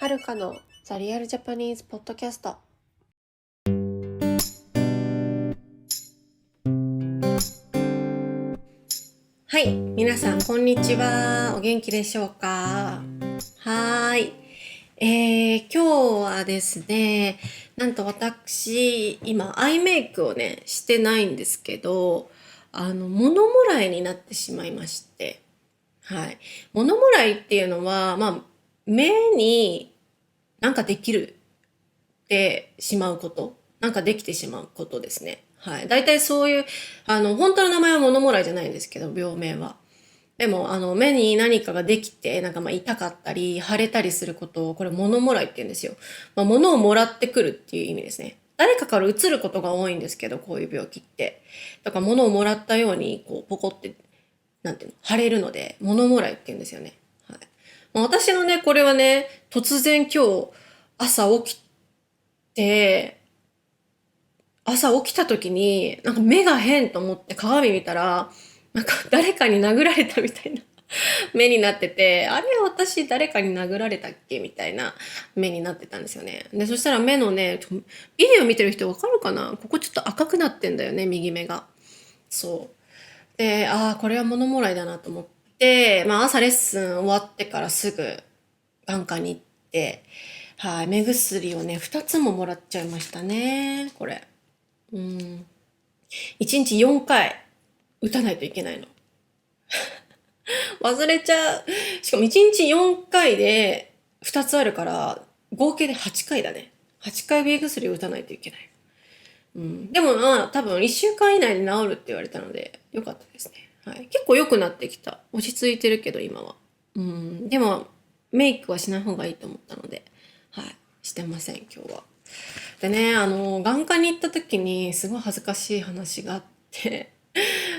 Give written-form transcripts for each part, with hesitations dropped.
はるかのザリアルジャパニーズポッドキャスト。はい、皆さんこんにちは。お元気でしょうか？はーい。今日はですね、なんと私、今アイメイクをね、してないんですけど、物もらいになってしまいまして、はい。物もらいっていうのは、目になんかできるてしまうこと、なんかできてしまうことですね。はい。大体そういう、本当の名前は物もらいじゃないんですけど、病名は。でも、目に何かができて、なんか痛かったり、腫れたりすることを、これ物もらいって言うんですよ。物をもらってくるっていう意味ですね。誰かから移ることが多いんですけど、こういう病気って。だから物をもらったように、こう、ポコって、なんていうの、腫れるので、物もらいって言うんですよね。はい。私のね、これはね、突然今日、朝起きて、朝起きた時に、なんか目が変と思って鏡見たら、なんか誰かに殴られたみたいな目になってて、あれ私誰かに殴られたっけみたいな目になってたんですよね。で、そしたら目のね、ビデオ見てる人わかるかな、ここちょっと赤くなってんだよね、右目が。そう。で、これは物もらいだなと思って、朝レッスン終わってからすぐ眼科に行って、はい、目薬をね、2つももらっちゃいましたね、これ。うん。1日4回打たないといけないの。忘れちゃう。しかも1日4回で2つあるから、合計で8回だね。8回目薬を打たないといけない。うん。でも多分1週間以内で治るって言われたので、よかったですね。はい。結構良くなってきた。落ち着いてるけど、今は。うん。でも、メイクはしない方がいいと思ったので、はい。してません、今日は。でね、眼科に行った時に、すごい恥ずかしい話があって、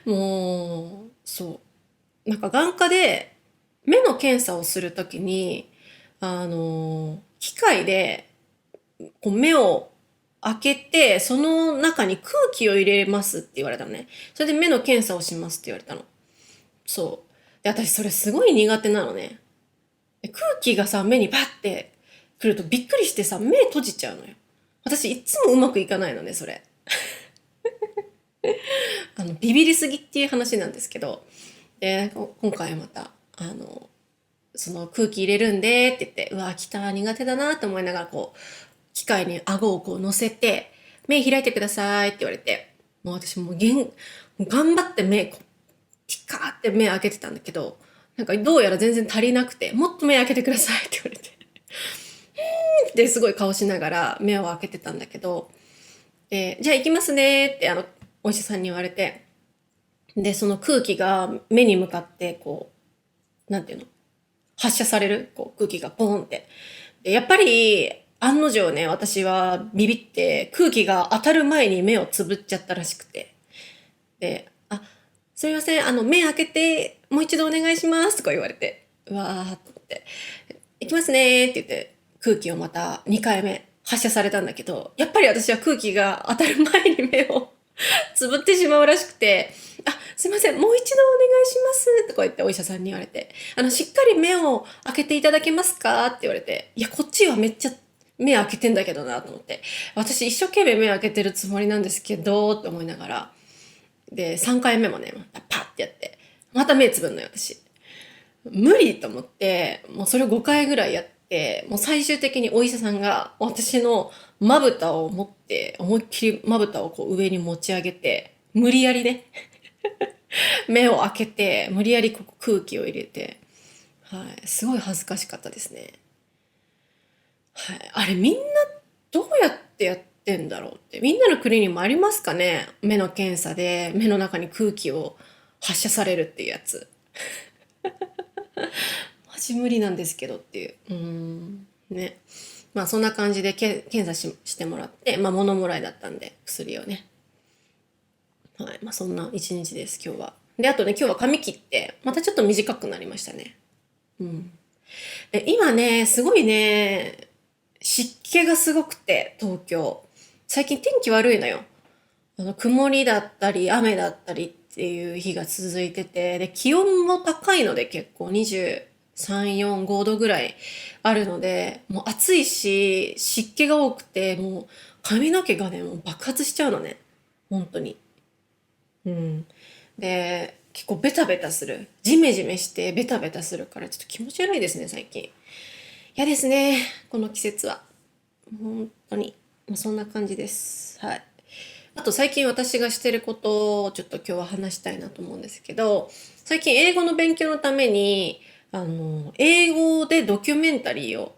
もう、そう。なんか眼科で目の検査をするときに、機械でこう目を開けて、その中に空気を入れますって言われたのね。それで目の検査をしますって言われたの。そう。で、私それすごい苦手なのね。で空気がさ、目にバッて来るとびっくりしてさ、目閉じちゃうのよ。私いつもうまくいかないのね、それ。ビビりすぎっていう話なんですけど、で、今回また、その空気入れるんでって言って、うわ、来た、苦手だなと思いながら、こう、機械に顎をこう乗せて、目開いてくださいって言われて、もう私もう頑張って目、こうピカーって目開けてたんだけど、なんかどうやら全然足りなくて、もっと目開けてくださいって言われて、で、すごい顔しながら目を開けてたんだけど、で、じゃあ行きますねってお医者さんに言われて、で、その空気が目に向かって、こう、なんていうの、発射される、こう空気がポーンって。で、やっぱり、案の定ね、私はビビって空気が当たる前に目をつぶっちゃったらしくて。で、すみません、目開けて、もう一度お願いしますとか言われて、うわーっと思って、行きますねーって言って、空気をまた2回目発射されたんだけど、やっぱり私は空気が当たる前に目をつぶってしまうらしくて、すいません、もう一度お願いしますとか言ってお医者さんに言われて、しっかり目を開けていただけますかって言われて、いや、こっちはめっちゃ目開けてんだけどなと思って、私一生懸命目開けてるつもりなんですけど、って思いながら、で、3回目もね、またパッてやって、また目つぶんのよ、私。無理と思って、もうそれを5回ぐらいやって、もう最終的にお医者さんが私のまぶたを持って、思いっきりまぶたをこう上に持ち上げて、無理やりね、目を開けて、無理やりここ空気を入れて、はい、すごい恥ずかしかったですね。はい、あれみんなどうやってやってんだろうって。みんなの国にもありますかね、目の検査で目の中に空気を発射されるっていうやつ。マジ無理なんですけどっていう。ね。そんな感じで検査してもらって、物もらいだったんで、薬をね。はい。そんな一日です、今日は。で、あとね、今日は髪切って、またちょっと短くなりましたね。で、今ね、すごいね、湿気がすごくて、東京。最近天気悪いのよ。曇りだったり、雨だったりっていう日が続いてて、で、気温も高いので結構27 3、4、5度ぐらいあるので、もう暑いし、湿気が多くて、もう髪の毛がね、もう爆発しちゃうのね。本当に。うん。で、結構ベタベタする。ジメジメしてベタベタするから、ちょっと気持ち悪いですね、最近。嫌ですね、この季節は。本当に。そんな感じです。はい。あと最近私がしてることをちょっと今日は話したいなと思うんですけど、最近英語の勉強のために、英語でドキュメンタリーを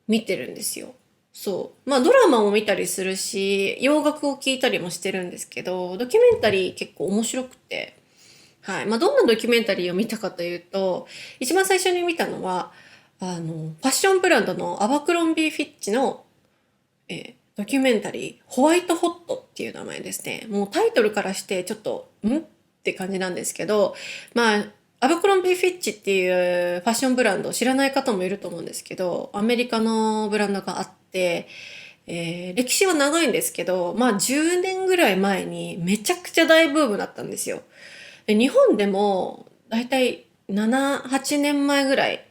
見てるんですよ。そう。まあドラマも見たりするし、洋楽を聴いたりもしてるんですけど、ドキュメンタリー結構面白くて、はい。まあどんなドキュメンタリーを見たかというと、一番最初に見たのは、ファッションブランドのアバクロンビー・フィッチのドキュメンタリー、ホワイトホットっていう名前ですね。もうタイトルからしてちょっと、って感じなんですけど、まあ、アバクロンビー・フィッチっていうファッションブランドを知らない方もいると思うんですけど、アメリカのブランドがあって、歴史は長いんですけど、まあ10年ぐらい前にめちゃくちゃ大ブームだったんですよ。で日本でもだいたい7、8年前ぐらい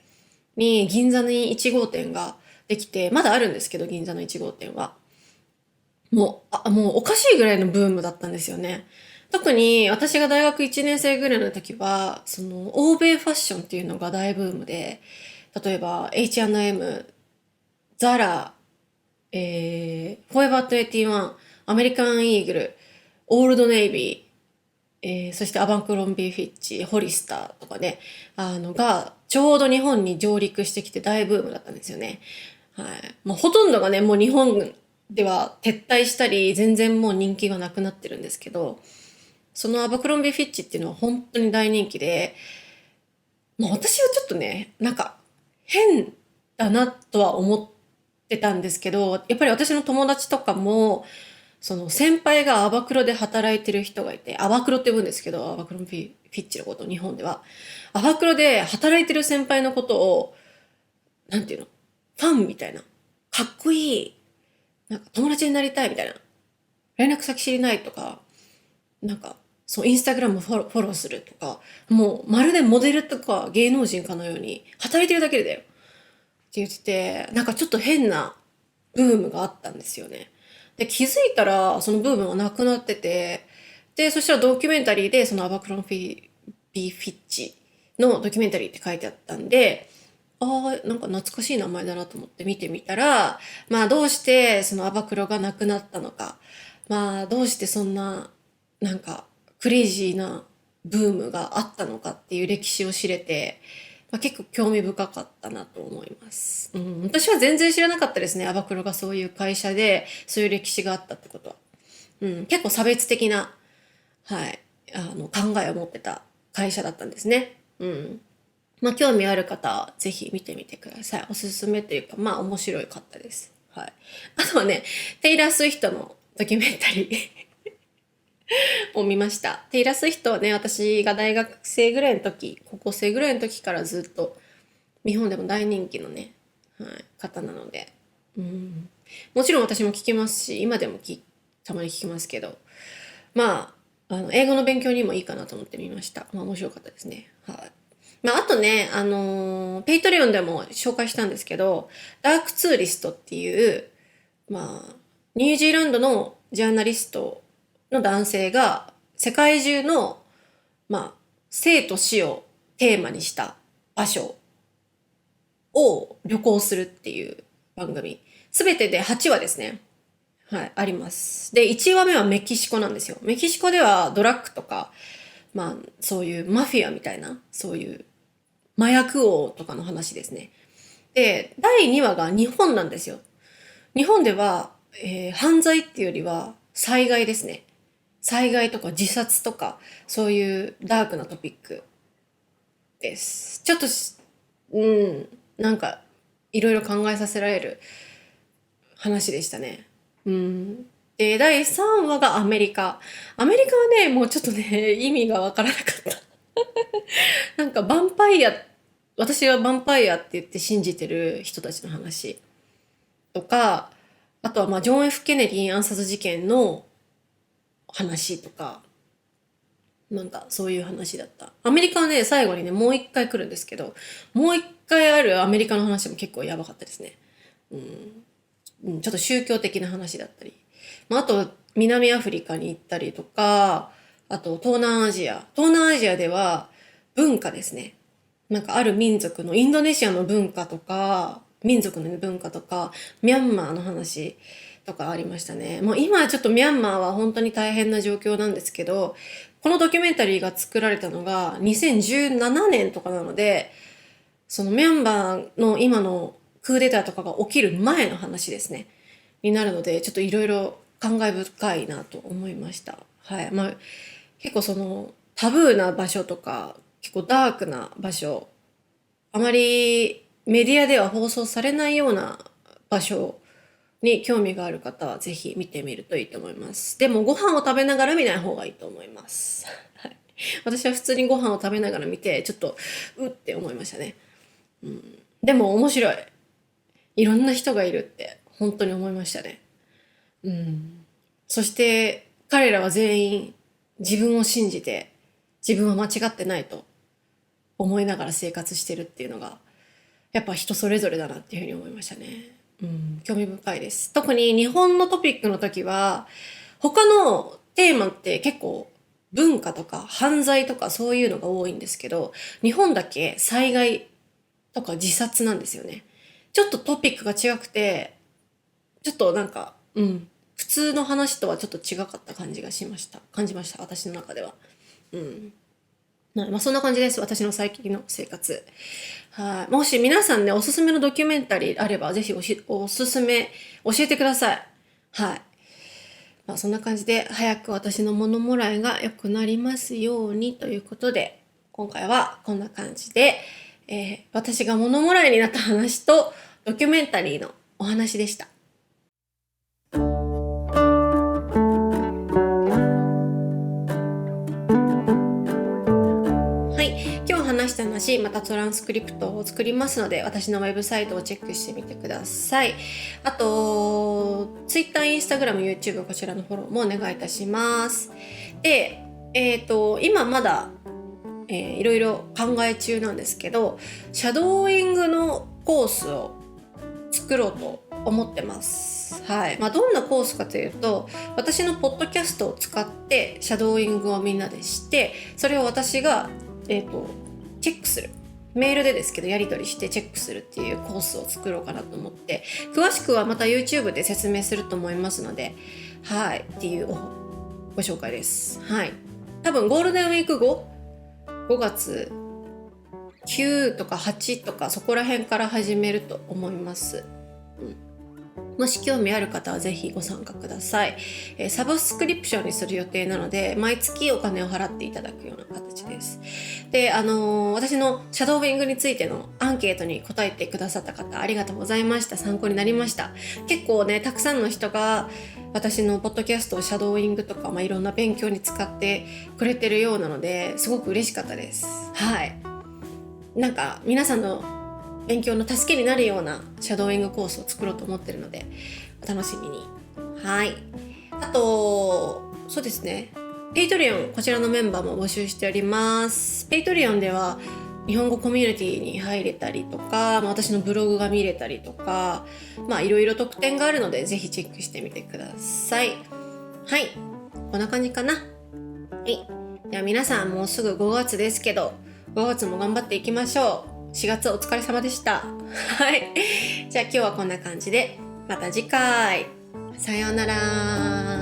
に銀座に1号店ができて、まだあるんですけど、銀座の1号店は。もうおかしいぐらいのブームだったんですよね。特に私が大学1年生ぐらいの時は、その欧米ファッションっていうのが大ブームで、例えば H&M、ザラ、フォーエバー21、アメリカンイーグル、オールドネイビそしてアバンクロンビーフィッチ、ホリスターとかね、が、ちょうど日本に上陸してきて大ブームだったんですよね。はい。まあ、ほとんどがね、もう日本では撤退したり、全然もう人気がなくなってるんですけど、そのアバクロンビーフィッチっていうのは本当に大人気で、まあ私はちょっとね、なんか変だなとは思ってたんですけど、やっぱり私の友達とかも、その先輩がアバクロで働いてる人がいて、アバクロって呼ぶんですけど、アバクロンフィッチのこと、日本では。アバクロで働いてる先輩のことを、なんていうの、ファンみたいな。かっこいい。なんか友達になりたいみたいな。連絡先知りないとか、なんか、そう、インスタグラムフォローするとか、もうまるでモデルとか芸能人かのように、働いてるだけでだよ。って言ってて、なんかちょっと変なブームがあったんですよね。で、気づいたら、そのブームはなくなってて、で、そしたらドキュメンタリーで、そのアバクロンビーフィッチのドキュメンタリーって書いてあったんで、ああ、なんか懐かしい名前だなと思って見てみたら、まあどうしてそのアバクロがなくなったのか、まあどうしてそんな、なんかクレイジーなブームがあったのかっていう歴史を知れて、まあ、結構興味深かったなと思います。うん、私は全然知らなかったですね。アバクロがそういう会社で、そういう歴史があったってことは。うん、結構差別的な、はい、考えを持ってた会社だったんですね。うん。まあ、興味ある方はぜひ見てみてください。おすすめというか、まあ、面白かったです。はい。あとはね、テイラー・スウィフトのドキュメンタリーを見ました。テイラー・スウィフトはね、私が大学生ぐらいの時、高校生ぐらいの時からずっと日本でも大人気のね、はい、方なので、うん、もちろん私も聞きますし、今でもたまに聞きますけど、まあ、英語の勉強にもいいかなと思ってみました。まあ、面白かったですね。はい。まあ、あとね、ペイトリオンでも紹介したんですけど、ダークツーリストっていう、まあ、ニュージーランドのジャーナリストの男性が、世界中の、まあ、生と死をテーマにした場所を旅行するっていう番組。すべてで8話ですね。はい、あります。で、1話目はメキシコなんですよ。メキシコではドラッグとか、まあ、そういうマフィアみたいな、そういう麻薬王とかの話ですね。で、第2話が日本なんですよ。日本では、犯罪っていうよりは災害ですね。災害とか自殺とか、そういうダークなトピックです。ちょっとなんか、いろいろ考えさせられる話でしたね。うん。で、第3話がアメリカ。アメリカはね、もうちょっとね、意味がわからなかった。なんか、ヴァンパイア、私はヴァンパイアって言って信じてる人たちの話とか、あとはまあ、ジョン・ F・ ケネディ暗殺事件の話とか、なんかそういう話だった。アメリカはね、最後にね、もう一回来るんですけど、もう一回あるアメリカの話も結構やばかったですね。ちょっと宗教的な話だったり。あと、南アフリカに行ったりとか、あと、東南アジア。東南アジアでは文化ですね。なんかある民族の、インドネシアの文化とか、民族の文化とか、ミャンマーの話とかありましたね。もう今はちょっとミャンマーは本当に大変な状況なんですけど、このドキュメンタリーが作られたのが2017年とかなので、そのミャンマーの今のクーデターとかが起きる前の話ですね。になるので、ちょっといろいろ感慨深いなと思いました。はい。結構そのタブーな場所とか、結構ダークな場所、あまりメディアでは放送されないような場所に興味がある方はぜひ見てみるといいと思います。でもご飯を食べながら見ない方がいいと思います。はい。私は普通にご飯を食べながら見て、ちょっと、うって思いましたね。でも面白い。いろんな人がいるって本当に思いましたね。そして彼らは全員自分を信じて自分は間違ってないと思いながら生活してるっていうのがやっぱ人それぞれだなっていうふうに思いましたね。興味深いです。特に日本のトピックの時は他のテーマって結構文化とか犯罪とかそういうのが多いんですけど、日本だけ災害とか自殺なんですよね。ちょっとトピックが違くて、ちょっとなんか、普通の話とはちょっと違かった感じがしました。感じました、私の中では。そんな感じです。私の最近の生活。はい。もし皆さんね、おすすめのドキュメンタリーあれば、ぜひおすすめ教えてください。はい。そんな感じで、早く私の物もらいが良くなりますようにということで、今回はこんな感じで、私が物もらいになった話と、ドキュメンタリーのお話でした。はい。今日話した話、またトランスクリプトを作りますので、私のウェブサイトをチェックしてみてください。あと、Twitter、Instagram、YouTube、こちらのフォローもお願いいたします。で、今まだ、いろいろ考え中なんですけど、シャドーイングのコースを作ろうと思ってます。はい。どんなコースかというと、私のポッドキャストを使ってシャドーイングをみんなでして、それを私が、チェックする。メールでですけどやり取りしてチェックするっていうコースを作ろうかなと思って、詳しくはまた YouTube で説明すると思いますので、はい、っていうご紹介です。はい。多分ゴールデンウィーク後、5月9とか8とかそこら辺から始めると思います。もし興味ある方はぜひご参加ください。サブスクリプションにする予定なので、毎月お金を払っていただくような形です。で、私のシャドーイングについてのアンケートに答えてくださった方、ありがとうございました。参考になりました。結構ね、たくさんの人が私のポッドキャストをシャドーイングとか、いろんな勉強に使ってくれてるようなので、すごく嬉しかったです。はい。なんか皆さんの勉強の助けになるようなシャドーイングコースを作ろうと思ってるので、お楽しみに。はい。あと、そうですね。ペイトリオン、こちらのメンバーも募集しております。ペイトリオンでは、日本語コミュニティに入れたりとか、私のブログが見れたりとか、いろいろ特典があるので、ぜひチェックしてみてください。はい。こんな感じかな。はい。では皆さん、もうすぐ5月ですけど、5月も頑張っていきましょう。4月お疲れ様でした。はい。じゃあ今日はこんな感じで、また次回。さようなら。